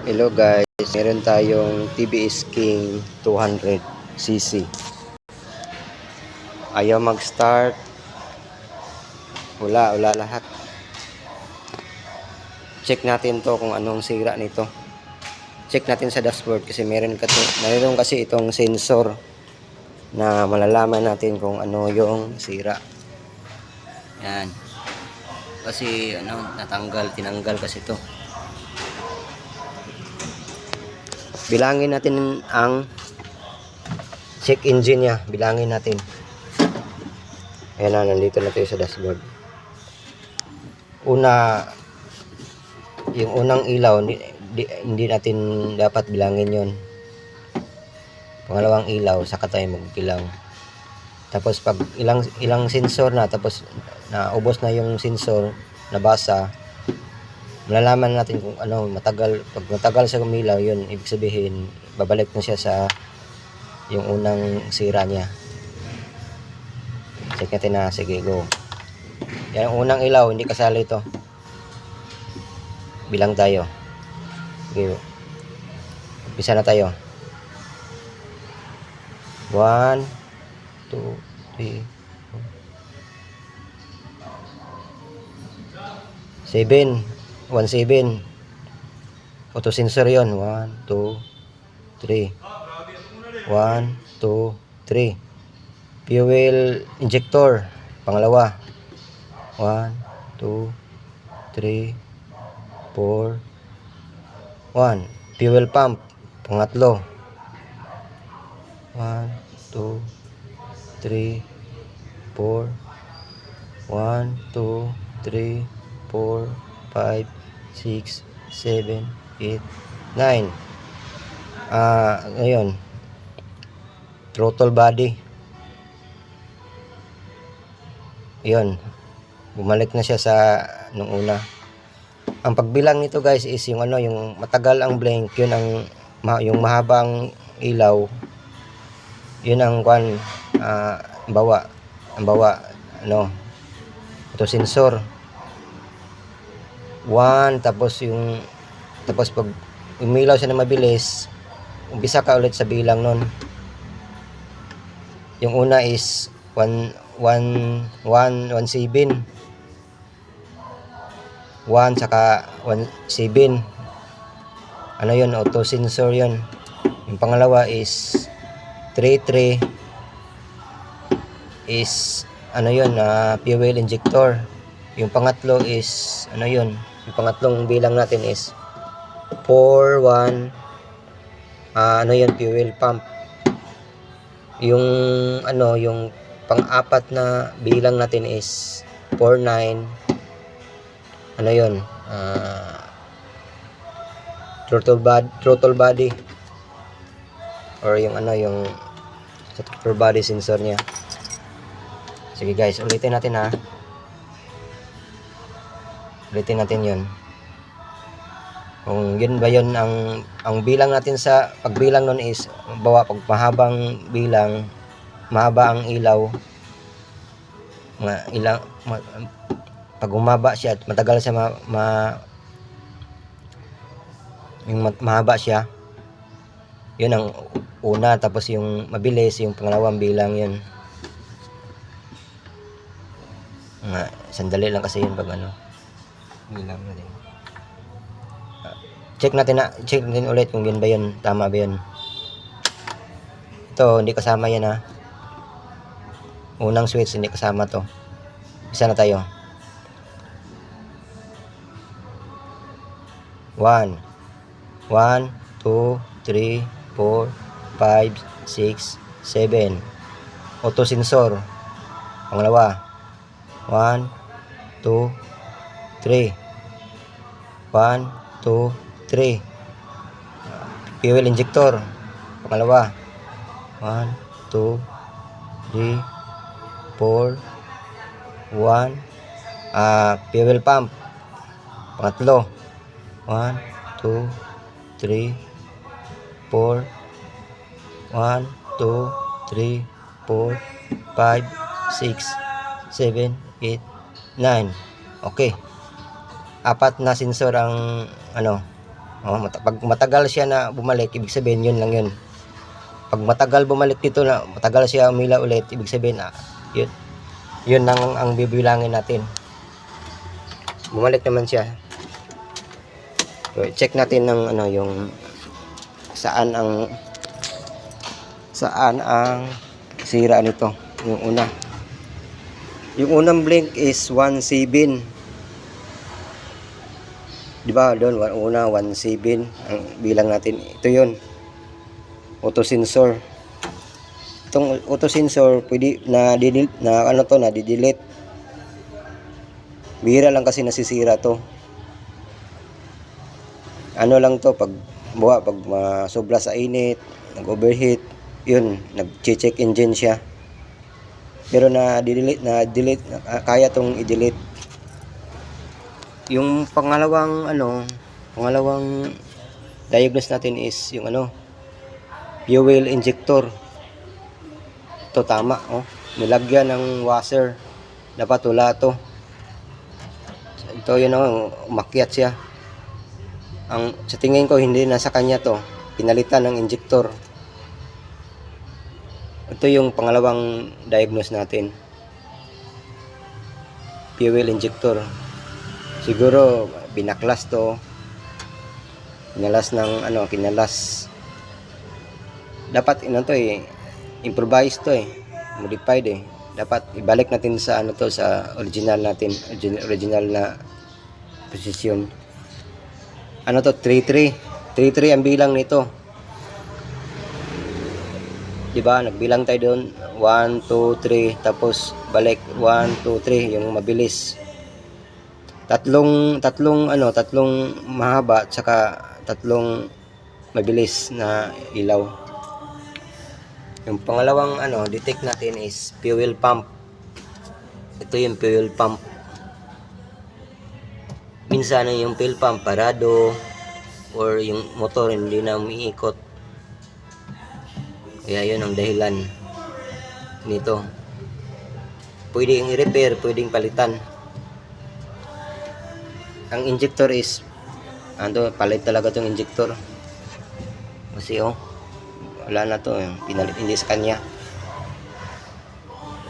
Hello guys, meron tayong TBS King 200cc. Ayaw mag-start. Wala lahat. Check natin to kung anong sira nito. Check natin sa dashboard kasi meron kasi itong sensor na malalaman natin kung ano yung sira. Yan. Kasi tinanggal kasi to. Bilangin natin ang check engine niya. Bilangin natin. Ayan na, nandito na tayo sa dashboard. Yung unang ilaw, hindi natin dapat bilangin yon. Pangalawang ilaw, saka tayo magbilang. Tapos pag ilang sensor na, tapos naubos na yung sensor, nabasa, malalaman natin kung ano pag matagal sa umilaw, yun ibig sabihin babalik na siya sa yung unang sira niya. Check natin na. Sige, go. Yan ang unang ilaw, hindi kasali ito. Bilang tayo. Sige, umpisa na tayo. 1 2 3 7 17. Auto sensor yon. 1 2 3 1 2 3. Fuel injector, pangalawa. 1 2 3 4 1. Fuel pump, pangatlo. 1 2 3 4 1 2 3 4 5 6 7 8 9. Ngayon, throttle body. Yun, bumalik na siya sa nung una. Ang pagbilang nito guys is yung yung matagal ang blink, yun yung mahabang ilaw, yun ang bawa ito sensor 1. Tapos pag umilaw siya na mabilis, umpisa ka ulit sa bilang nun. Yung una is 1 1 1 7 1 saka 1 7. Yun, auto sensor yun. Yung pangalawa is 3 3 is yun, fuel injector. Yung pangatlo is yun, yung pangatlong bilang natin is 4 1 yun, fuel pump. Yung yung pang-apat na bilang natin is 4 9. Yun, throttle body or yung yung throttle body sensor niya. Sige guys, ulitin natin ha. Ulitin natin yun. Kung yun ba yun ang bilang natin sa pagbilang nun is pag mahabang bilang, mahaba ang ilaw, pag umaba siya at matagal siya mahaba siya, yun ang una. Tapos yung mabilis, yung pangalawang bilang yun. Sandali lang kasi yun pag bilang natin. Check natin ulit kung yun ba yun, tama ba yun. Ito hindi kasama yan ha. Unang switch hindi kasama to. Isa na tayo. 1 1 2 3 4 5 6 7. Auto sensor, pangalawa. 1 2 3 1 2 3. Fuel injector, pangalawa. 1 2 3 4 1. Fuel pump, pangatlo. 1 2 3 4 1 2 3 4 5 6 7 8 9. Okay, apat na sensor ang Pag matagal siya na bumalik, ibig sabihin yun lang yun. Pag matagal bumalik dito na matagal siya umila ulit, ibig sabihin yun ang bibilangin natin. Bumalik naman siya. So, check natin ng yung saan ang sira nito. Yung unang blink is 1.7. Di ba doon una 1.7 ang bilang natin. Ito yun, auto sensor. Itong auto sensor pwede na di-delete. Bihira lang kasi nasisira to. Ano lang to, pag sobra sa init, nag-overheat, yun, nag-check engine siya. Pero na-delete, kaya tong i-delete. Yung pangalawang diagnose natin is yung fuel injector. Ito tama, nilagyan ng washer. Dapat wala to. Ito yun, umakyat siya. Sa tingin ko hindi nasa kanya to. Pinalitan ng injector. Ito yung pangalawang diagnose natin. Fuel injector. Siguro binaklas to. Kinalas. Dapat improvise to modified Dapat ibalik natin sa sa original natin, original na posisyon. 33 ang bilang nito. Diba, nagbilang tayo doon 1, 2, 3, tapos balik 1, 2, 3, yung mabilis. Tatlong mahaba at saka tatlong mabilis na ilaw. Yung pangalawang detect natin is fuel pump. Ito yung fuel pump. Minsan yung fuel pump parado or yung motor hindi na umiikot. Kaya yun ang dahilan nito. Pwedeng i-repair, pwedeng palitan. Ang injector is palit talaga tong injector. Kasi wala na to, pinalit hindi sa kanya.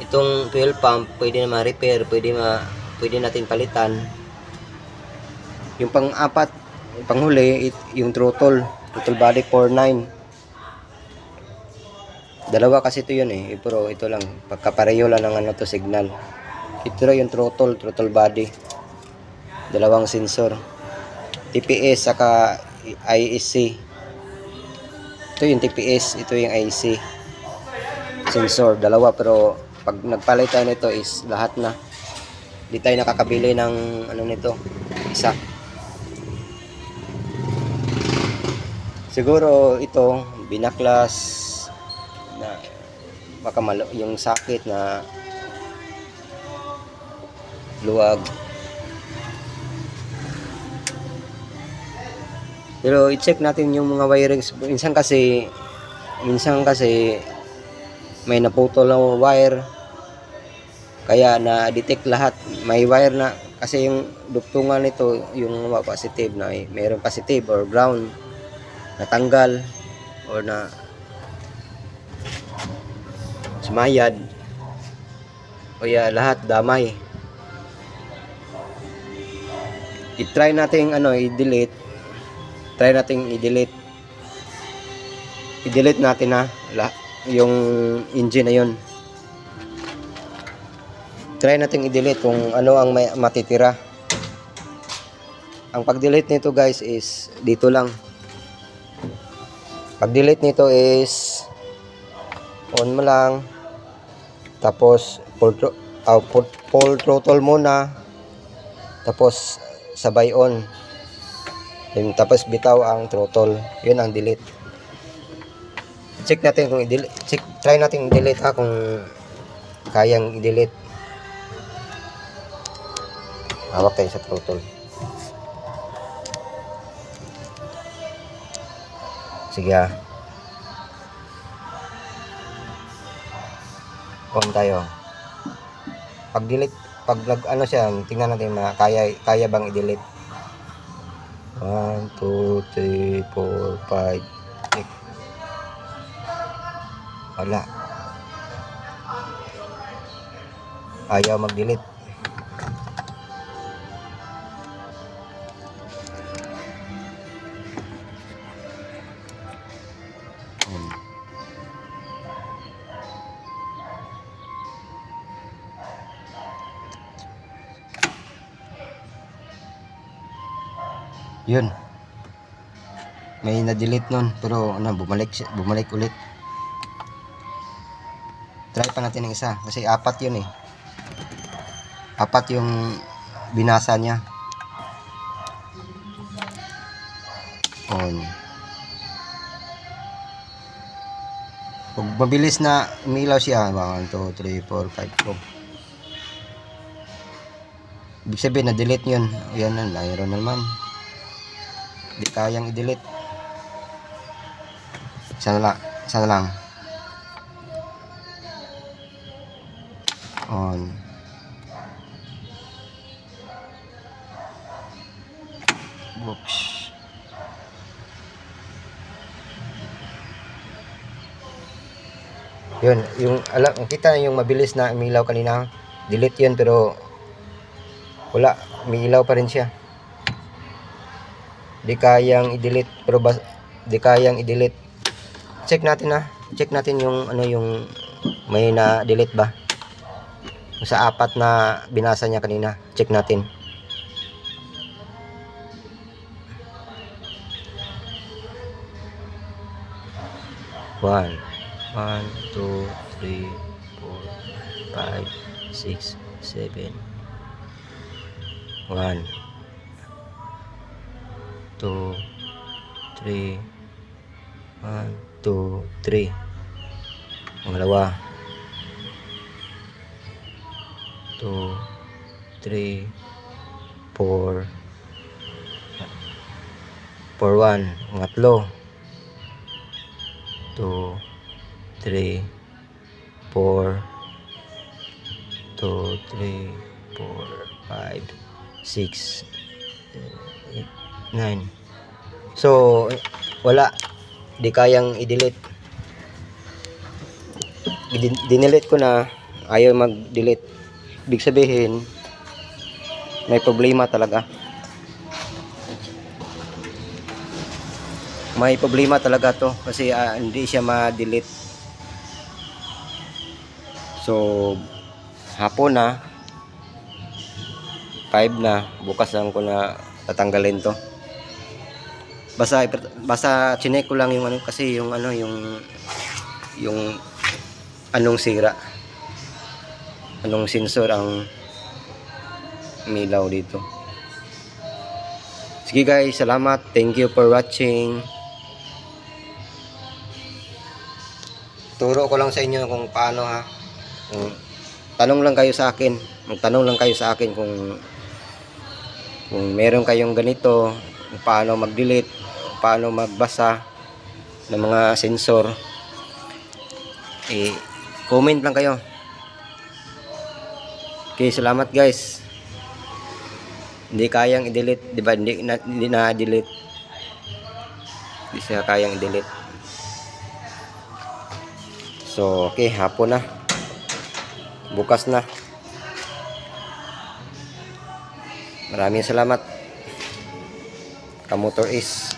Itong fuel pump pwede na ma-repair, pwede natin palitan. Yung pang-apat, panghuli, yung throttle body 49. Dalawa kasi ito yun pero ito lang, pagkapareho lang ng signal. Ito yung throttle body. Dalawang sensor, TPS saka IEC. Ito yung TPS, ito yung IEC sensor, dalawa, pero pag nagpalit tayo nito is lahat na. Di tayo nakakabili ng nito, isa. Siguro ito binaklas na baka yung sakit na luwag. Pero i-check natin yung mga wirings. Minsan kasi may naputol na wire. Kaya na-detect lahat. May wire na. Kasi yung dugtungan nito, yung positive na mayroong positive or ground natanggal or na sumayad. O lahat damay. I-try natin i-delete. Try natin i-delete. I-delete natin yung engine na yun. Try natin i-delete kung ano ang matitira. Ang pag-delete nito guys is dito lang. Pag-delete nito is on mo lang. Tapos full throttle muna. Tapos sabay on. Tapos bitaw ang throttle. Yun ang delete. Check natin kung i-delete. Try natin i-delete kung kayang i-delete. Hawak tayo sa throttle. Sige on tayo. Pag delete, siya, tingnan natin kaya bang i-delete. 1, 2, 3, 4, 5, 6. Wala. Ayaw mag-delete. Yun. May na-delete nun, pero ano, bumalik ulit. Try pa natin ng isa kasi 4 yun eh. 4 yung binasa niya. On. Pag mabilis na umilaw siya, 1, 2, 3, 4, 5, 6. Ibig sabihin na-delete yun. Ayan na, mayroon naman. Di kayang i-delete. Sana lang. On. Oops. Yun, yung kita yung mabilis na umilaw kanina. Delete yun pero wala, umiilaw pa rin siya. Di kayang i-delete pero di kayang i-delete. Check natin yung ano, yung may na-delete ba sa 4 na binasa niya kanina. Check natin. One, 2, 3, 4, 5, 6, 7. 1, 2, 3. 1, 2, 3. Pangalawa. 2, 3, 4. 1. Pangatlo. 2, 3, 4. 2, 3, 4, 5, 6, 7, 8, 9. So, wala. Di kayang i-delete. Dinelete ko na, ayaw mag-delete. Ibig sabihin, may problema talaga. May problema talaga to kasi hindi siya ma-delete. So, hapon na, 5 na, bukas lang ko na tatanggalin to. Basta chinek ko lang yung ano kasi yung ano yung anong sira. Anong sensor ang umilaw dito. Sige guys, salamat. Thank you for watching. Turo ko lang sa inyo kung paano ha. Tanong lang kayo sa akin. Magtanong lang kayo sa akin kung meron kayong ganito, kung paano mag-delete, paano magbasa ng mga sensor, comment lang kayo. Okay, salamat guys. Hindi kayang i-delete, di ba? Hindi na-delete. Hindi siya kayang i-delete. So, okay, hapon na. Bukas na. Maraming salamat. Kamotor is